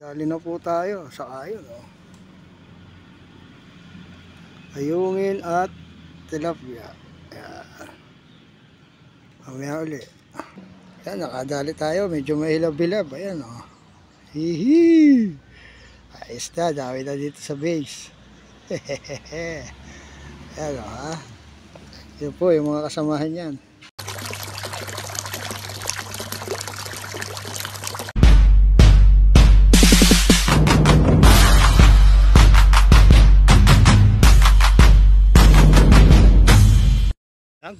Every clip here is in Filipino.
Dali na po tayo sa ayon, oh. Ayungin at tilapia. Ayan. Mamaya uli. Ayan, nakadali tayo. Medyo mahilab-hilab. Ayan, oh. Hihi. Ayos na. Dami na dito sa base. Hehehe. Ayan, oh, ha. Yun po yung mga kasamahan yan.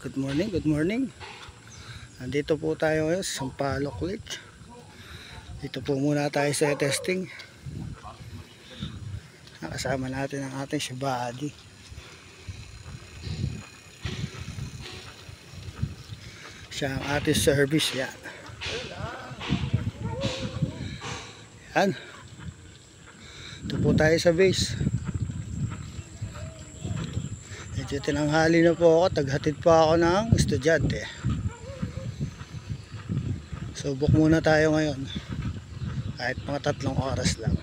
Good morning, good morning. Nandito po tayo ngayon sa Sampaloc Lake. Dito po muna tayo sa testing. Nakasama natin ang ating si Buddy. Siya ang ating service, yan. Yan. Dito po tayo sa base. Medyo tinanghali na po ako, taghatid pa ako ng estudyante. Subok muna tayo ngayon. Kahit mga 3 oras lang.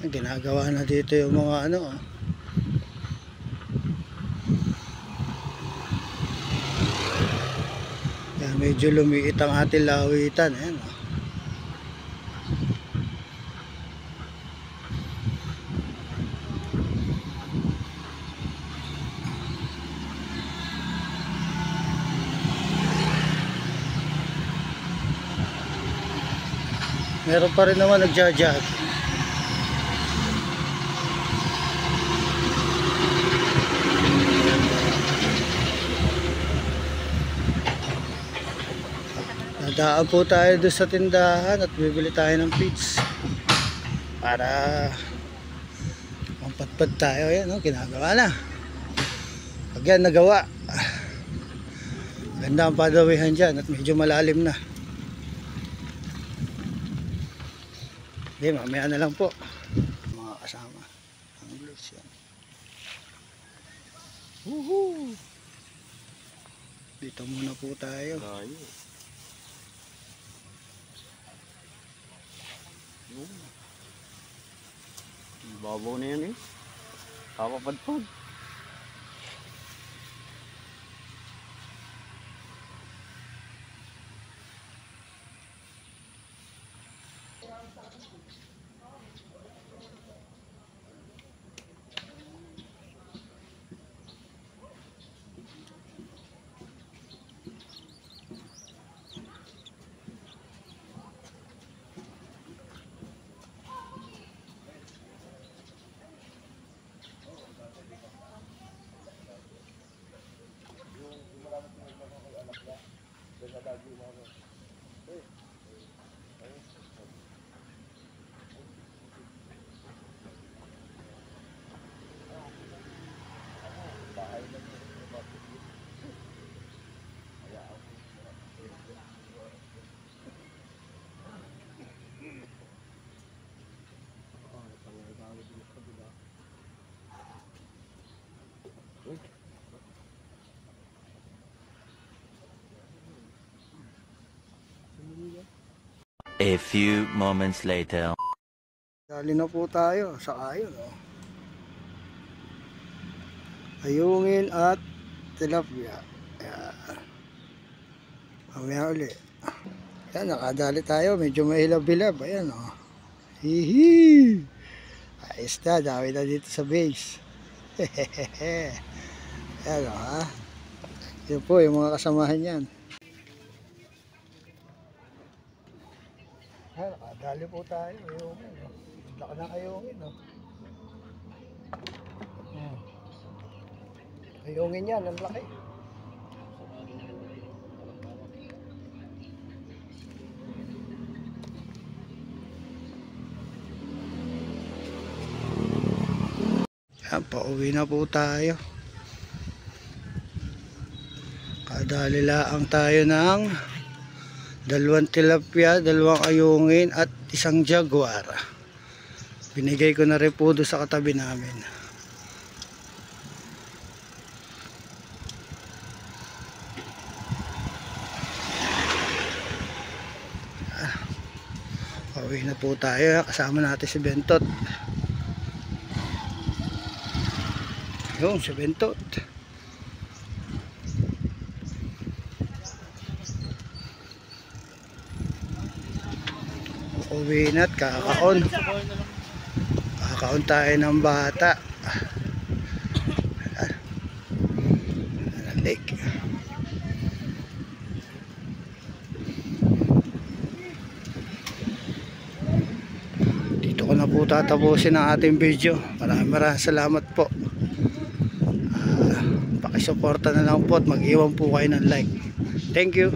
Ginagawa na dito yung mga ano, oh. Yan, medyo lumiit ang ating lawitan. Ayan, oh. Meron pa rin naman nagja-jog. Daan po tayo doon sa tindahan at bibili tayo ng feeds para mampatpad tayo. Yan, no? Ginagawa na. Pag yan nagawa, ganda ang padawihan dyan at medyo malalim na. Hindi, mamaya na lang po mga kasama ang glitch yan. Woohoo! Dito muna po tayo. Babaw na yan, eh. Kapapadpad. A few moments later. Dali na po tayo sa ayon, oh. Ayungin at tilapia. Ayan. Mamaya uli. Ayan, nakadali tayo. Medyo mahilab-hilab. Ayan, oh. Hihi. Ayos na. Dami na dito sa base. Hehehe. Ayan, oh, ha. Yun po yung mga kasamahan yan. Ayan, nakadali po tayo. Ayungin, oh. Laka ng ayungin, oh. Ayungin yan, ang laki. Yan, pauwi na po tayo. Kadali laang tayo ng Dalawang tilapia, dalawang ayungin at isang jaguar. Binigay ko na rin po doon sa katabi namin. Pauwi na po tayo. Kasama natin si Bentot. Yung si Bentot. Uwi na at kakaon. Kakaon tayo ng bata. Lake. Dito ko na po tatapusin ang ating video. Maraming salamat po. Pakisuporta na lang po at mag-iwan po kayo ng like. Thank you.